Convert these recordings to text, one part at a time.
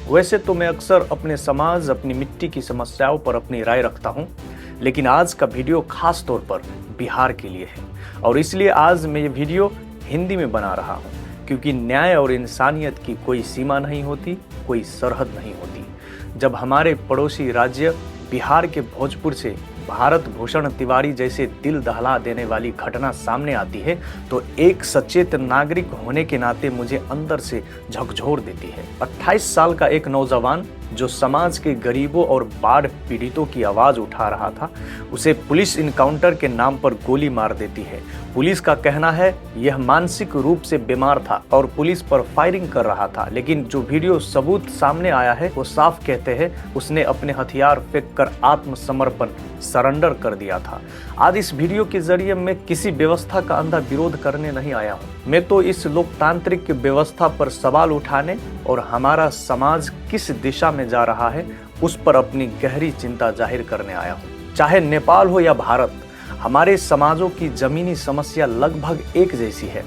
वैसे तो मैं अक्सर अपने समाज, अपनी मिट्टी की समस्याओं पर अपनी राय रखता हूँ, लेकिन आज का वीडियो खास तौर पर बिहार के लिए है और इसलिए आज मैं ये वीडियो हिंदी में बना रहा हूँ, क्योंकि न्याय और इंसानियत की कोई सीमा नहीं होती, कोई सरहद नहीं होती। जब हमारे पड़ोसी राज्य बिहार के भोजपुर से भारत भूषण तिवारी जैसे दिल दहला देने वाली घटना सामने आती है तो एक सचेत नागरिक होने के नाते मुझे अंदर से झकझोर देती है। 28 साल का एक नौजवान जो समाज के गरीबों और बाढ़ पीड़ितों की आवाज उठा रहा था, उसे पुलिस इनकाउंटर के नाम पर गोली मार देती है। पुलिस का कहना है यह मानसिक रूप से बीमार था और पुलिस पर फायरिंग कर रहा था, लेकिन जो वीडियो सबूत सामने आया है वो साफ कहते हैं उसने अपने हथियार फेंक कर आत्मसमर्पण सरेंडर कर दिया था। आज इस वीडियो के जरिए मैं किसी व्यवस्था का अंधा विरोध करने नहीं आया हूँ, मैं तो इस लोकतांत्रिक व्यवस्था पर सवाल उठाने और हमारा समाज किस दिशा में जा रहा है उस पर अपनी गहरी चिंता जाहिर करने आया हूँ। चाहे नेपाल हो या भारत, हमारे समाजों की जमीनी समस्या लगभग एक जैसी है।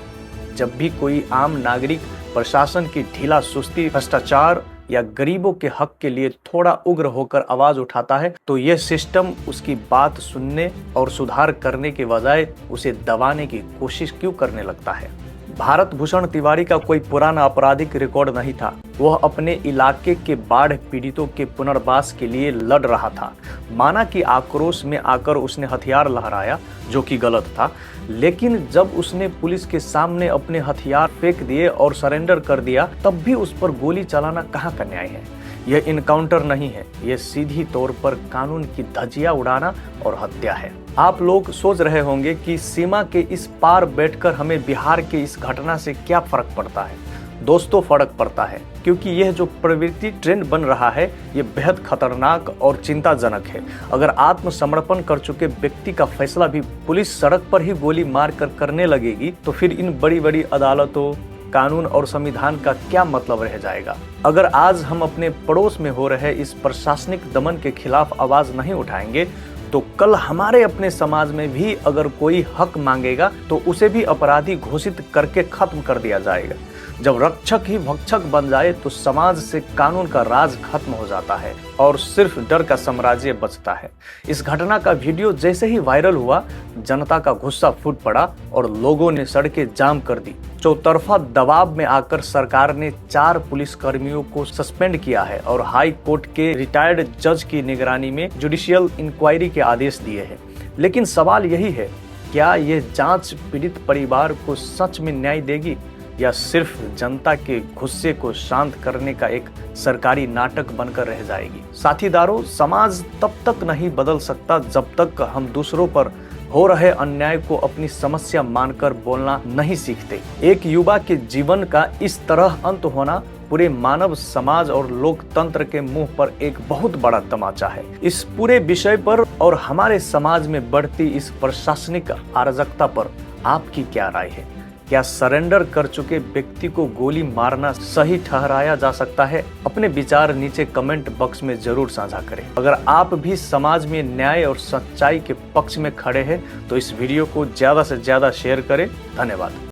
जब भी कोई आम नागरिक प्रशासन की ढीला सुस्ती, भ्रष्टाचार या गरीबों के हक के लिए थोड़ा उग्र होकर आवाज उठाता है तो यह सिस्टम उसकी बात सुनने और सुधार करने के बजाय उसे दबाने की कोशिश क्यों करने लगता है। भारत भूषण तिवारी का कोई पुराना आपराधिक रिकॉर्ड नहीं था। वह अपने इलाके के बाढ़ पीड़ितों के पुनर्वास के लिए लड़ रहा था। माना कि आक्रोश में आकर उसने हथियार लहराया, जो कि गलत था, लेकिन जब उसने पुलिस के सामने अपने हथियार फेंक दिए और सरेंडर कर दिया तब भी उस पर गोली चलाना कहाँ का न्याय है। यह इनकाउंटर नहीं है, यह सीधी तौर पर कानून की धज्जियां उड़ाना और हत्या है। आप लोग सोच रहे होंगे कि सीमा के इस पार बैठकर हमें बिहार के इस घटना से क्या फर्क पड़ता है। दोस्तों, फर्क पड़ता है, क्योंकि यह जो प्रवृत्ति ट्रेंड बन रहा है यह बेहद खतरनाक और चिंताजनक है। अगर आत्मसमर्पण कर चुके व्यक्ति का फैसला भी पुलिस सड़क पर ही गोली मार कर करने लगेगी तो फिर इन बड़ी बड़ी अदालतों, कानून और संविधान का क्या मतलब रह जाएगा। अगर आज हम अपने पड़ोस में हो रहे इस प्रशासनिक दमन के खिलाफ आवाज नहीं उठाएंगे तो कल हमारे अपने समाज में भी अगर कोई हक मांगेगा तो उसे भी अपराधी घोषित करके खत्म कर दिया जाएगा। जब रक्षक ही भक्षक बन जाए तो समाज से कानून का राज खत्म हो जाता है और सिर्फ डर का साम्राज्य बचता है। इस घटना का वीडियो जैसे ही वायरल हुआ, जनता का गुस्सा फूट पड़ा और लोगों ने सड़कें जाम कर दी। चौतरफा दबाव में आकर सरकार ने 4 पुलिसकर्मियों को सस्पेंड किया है और हाई कोर्ट के रिटायर्ड जज की निगरानी में जुडिशियल इंक्वायरी के आदेश दिए हैं। लेकिन सवाल यही है, क्या यह जांच पीड़ित परिवार को सच में न्याय देगी या सिर्फ जनता के गुस्से को शांत करने का एक सरकारी नाटक बनकर रह जाएगी। साथीदारों, समाज तब तक नहीं बदल सकता जब तक हम दूसरों पर हो रहे अन्याय को अपनी समस्या मानकर बोलना नहीं सीखते। एक युवा के जीवन का इस तरह अंत होना पूरे मानव समाज और लोकतंत्र के मुंह पर एक बहुत बड़ा तमाचा है। इस पूरे विषय पर और हमारे समाज में बढ़ती इस प्रशासनिक अराजकता पर आपकी क्या राय है? क्या सरेंडर कर चुके व्यक्ति को गोली मारना सही ठहराया जा सकता है? अपने विचार नीचे कमेंट बॉक्स में जरूर साझा करें। अगर आप भी समाज में न्याय और सच्चाई के पक्ष में खड़े हैं तो इस वीडियो को ज्यादा से ज्यादा शेयर करें। धन्यवाद।